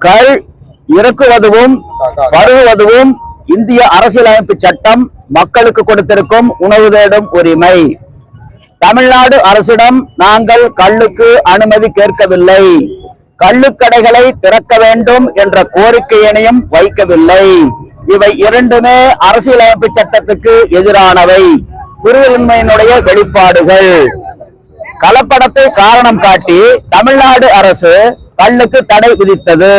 கள் இறக்குவதும் பருகுவதும் இந்திய அரசியலமைப்பு சட்டம் மக்களுக்கு கொடுத்திருக்கும் உணவு தேடும் உரிமை. தமிழ்நாடு அரசிடம் நாங்கள் கள்ளுக்கு அனுமதி கேட்கவில்லை, கள்ளுக்கடைகளை திறக்க வேண்டும் என்ற கோரிக்கையினையும் வைக்கவில்லை. இவை இரண்டுமே அரசியலமைப்பு சட்டத்துக்கு எதிரானவை, புரிதலின்மையினுடைய வெளிப்பாடுகள். கலப்படத்தை காரணம் காட்டி தமிழ்நாடு அரசு கள்ளுக்கு தடை விதித்தது.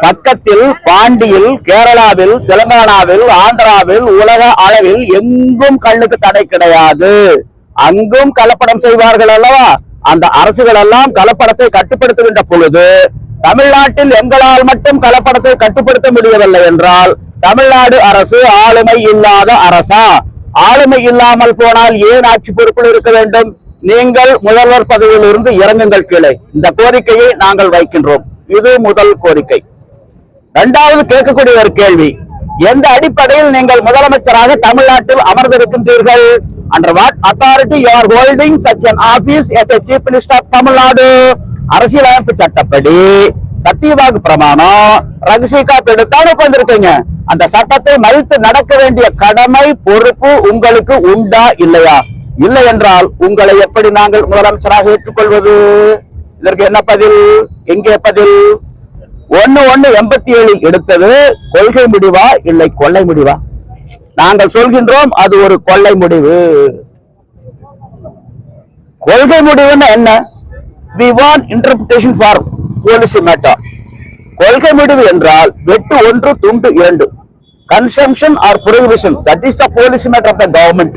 பக்கத்தில் பாண்டியில், கேரளாவில், தெலுங்கானாவில், ஆந்திராவில், உலக அளவில் எங்கும் கள்ளுக்கு தடை கிடையாது. அங்கும் கலப்படம் செய்வார்கள் அல்லவா? அந்த அரசுகள் எல்லாம் கலப்படத்தை கட்டுப்படுத்துகின்ற பொழுது தமிழ்நாட்டில் எங்களால் மட்டும் கலப்படத்தை கட்டுப்படுத்த முடியவில்லை என்றால் தமிழ்நாடு அரசு ஆளுமை இல்லாத அரசா? ஆளுமை இல்லாமல் போனால் ஏன் ஆட்சி பொறுப்பில் இருக்க வேண்டும்? நீங்கள் முதல்வர் பதவியில் இருந்து இறங்குங்கள் கீழே. இந்த கோரிக்கையை நாங்கள் வைக்கின்றோம். இது முதல் கோரிக்கை. இரண்டாவது கேட்கக்கூடிய ஒரு கேள்வி, எந்த அடிப்படையில் நீங்கள் முதலமைச்சராக தமிழ்நாட்டில் அமர்ந்திருக்கின்றீர்கள்? Under what authority you are holding such an office as a chief minister of Tamil Nadu? அரசியலமைப்பு சட்டப்படி சத்தியவாக்கு பிரமாணம் ரகசிய எடுத்தாலும் உட்கார்ந்திருக்கீங்க. அந்த சட்டத்தை மதித்து நடக்க வேண்டிய கடமை பொறுப்பு உங்களுக்கு உண்டா இல்லையா? இல்லை என்றால் உங்களை எப்படி நாங்கள் முதலமைச்சராக ஏற்றுக்கொள்வது? இதற்கு என்ன பதில்? எங்கே பதில்? 1/1/87 எடுத்தது கொள்கை முடிவா இல்லை கொள்ளை முடிவா? நாங்கள் சொல்கின்றோம் அது ஒரு கொள்ளை முடிவு. கொள்கை முடிவுன்னு என்ன? We want interpretation for policy matter. கொள்கை முடிவு என்றால் வெட்டு 1 துண்டு 2, consumption or prohibition, that is the policy matter of the government.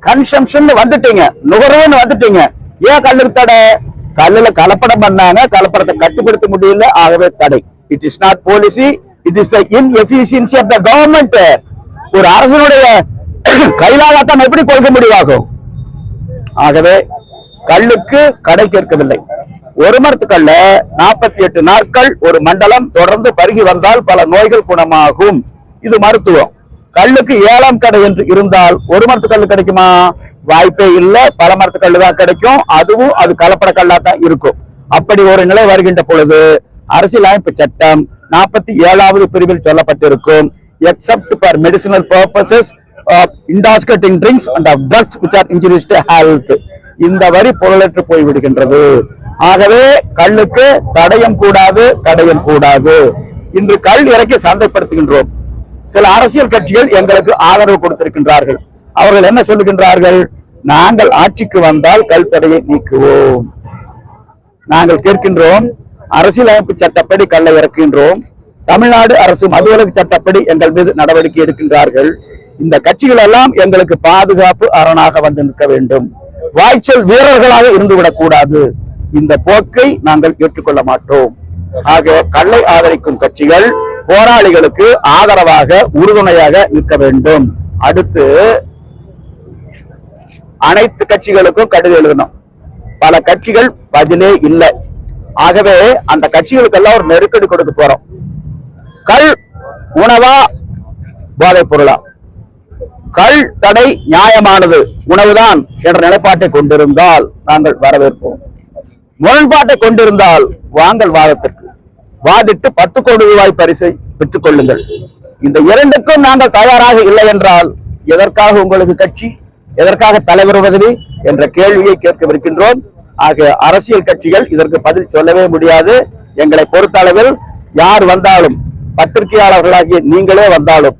consumption வந்துட்டீங்க, நுகர்வுன்னு வந்துட்டீங்க, ஏன் கல்லுக்கு தடை? கல்லுல கலப்படம் பண்ணாங்க, கலப்படத்தை கட்டுப்படுத்த முடியல, ஆகவே தடை. It is not policy, it is the inefficiency of the government. ஒரு அரசனுடைய கைலாகத்தான் எப்படி கொள்கை முடிவாகும்? ஆகவே கல்லுக்கு கடை கேட்கவில்லை. ஒரு மரத்துக்கல்ல 48 நாட்கள் ஒரு மண்டலம் தொடர்ந்து பருகி வந்தால் பல நோய்கள் குணமாகும். இது மருத்துவம். கல்லுக்கு 7ஆம் கடை என்று இருந்தால் ஒரு மரத்துக்கல் கிடைக்குமா? வாய்ப்பே இல்லை. பல மரத்துக்கல் தான் கிடைக்கும். அதுவும் அது கலப்பட கல்லா தான் இருக்கும். அப்படி ஒரு நிலை வருகின்ற பொழுது அரசியலமைப்பு சட்டம் 47வது பிரிவில் சொல்லப்பட்டிருக்கும், except for medicinal purposes of intoxicating drinks and of drugs which are injurious to health. இந்த வரி பொருளற்று போய்விடுகின்றது. ஆகவே கல்லுக்கு தடயம் கூடாது, தடயம் கூடாது. இன்று கல் இறக்கி சந்தைப்படுத்துகின்றோம். சில அரசியல் கட்சிகள் எங்களுக்கு ஆதரவு கொடுத்திருக்கின்றார்கள். அவர்கள் என்ன சொல்லுகின்றார்கள்? நாங்கள் ஆட்சிக்கு வந்தால் கல் தடையை நீக்குவோம். நாங்கள் கேட்கின்றோம், அரசியலமைப்பு சட்டப்படி கல்லை இறக்குகின்றோம். தமிழ்நாடு அரசு மதுவிலக்கு சட்டப்படி எங்கள் மீது நடவடிக்கை எடுக்கின்றார்கள். இந்த கட்சிகள் எல்லாம் எங்களுக்கு பாதுகாப்பு அரணாக வந்து நிற்க வேண்டும், வாய்ச்சல் வீரர்களாக இருந்துவிடக் கூடாது. இந்த போக்கை நாங்கள் ஏற்றுக்கொள்ள மாட்டோம். ஆக கல்லை ஆதரிக்கும் கட்சிகள் போராளிகளுக்கு ஆதரவாக உறுதுணையாக நிற்க வேண்டும். அடுத்து அனைத்து கட்சிகளுக்கும் கடிதம் எழுதணும். பல கட்சிகள் பதிலே இல்லை. ஆகவே அந்த கட்சிகளுக்கெல்லாம் ஒரு நெருக்கடி கொடுக்க போறோம். கள் உணவா போதைப் பொருளா? கள் தடை நியாயமானது, உணவுதான் என்ற நிலைப்பாட்டை கொண்டிருந்தால் நாங்கள் வரவேற்போம். முரண்பாட்டை கொண்டிருந்தால் வாங்கள் வாதத்திற்கு வாதிட்டு 10 கோடி ரூபாய் பரிசை பெற்றுக் கொள்ளுங்கள். இந்த இரண்டுக்கும் நாங்கள் தயாராக இல்லை என்றால் எதற்காக உங்களுக்கு கட்சி, எதற்காக தலைவர் பதவி என்ற கேள்வியை கேட்கவிருக்கின்றோம். ஆக அரசியல் கட்சிகள் இதற்கு பதில் சொல்லவே முடியாது. எங்களை பொறுத்தளவில் யார் வந்தாலும், பத்திரிகையாளர்களாகிய நீங்களே வந்தாலும்,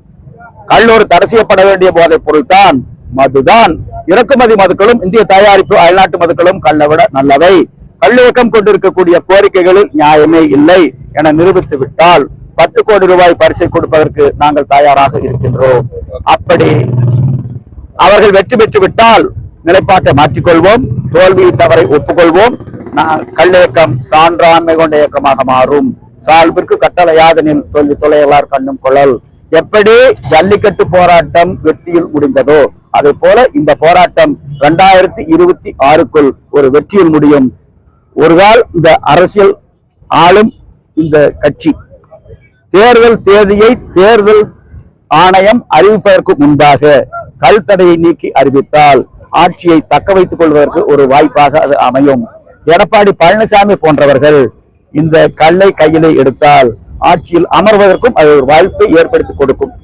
கல்லூரி தடை செய்யப்பட வேண்டிய போதைப் பொருள் தான் மதுதான். இறக்குமதி மதுக்களும் இந்திய தயாரிப்பு அயல்நாட்டு மதுக்களும் கல்லை விட நல்லவை. கல்லியக்கம் கொண்டிருக்கக்கூடிய கோரிக்கைகளில் நியாயமே இல்லை என நிரூபித்து விட்டால் 10 கோடி ரூபாய் பரிசை கொடுப்பதற்கு நாங்கள் தயாராக இருக்கின்றோம். அப்படி அவர்கள் வெற்றி பெற்று விட்டால் நிலைப்பாட்டை மாற்றிக்கொள்வோம், தோல்வியை தவறை ஒப்புக்கொள்வோம். கல்லியக்கம் சான்றாண்மை கொண்ட இயக்கமாக மாறும். சால்பிற்கு கட்டளையாதனில் தோல்வி தொலையலார் கண்ணும் கொள்ளல். எப்படி ஜல்லிக்கட்டு போராட்டம் வெற்றியில் முடிந்ததோ அதே போல இந்த போராட்டம் 2026க்குள் ஒரு வெற்றியில் முடியும். ஒருகால் இந்த அரசியல் ஆளும் இந்த கட்சி தேர்தல் தேதியை தேர்தல் ஆணையம் அறிவிப்பதற்கு முன்பாக கல் தடையை நீக்கி அறிவித்தால் ஆட்சியை தக்க வைத்துக் கொள்வதற்கு ஒரு வாய்ப்பாக அது அமையும். எடப்பாடி பழனிசாமி போன்றவர்கள் இந்த கல்லை கையிலே எடுத்தால் ஆட்சியில் அமர்வதற்கும் அது ஒரு வாய்ப்பை ஏற்படுத்தி கொடுக்கும்.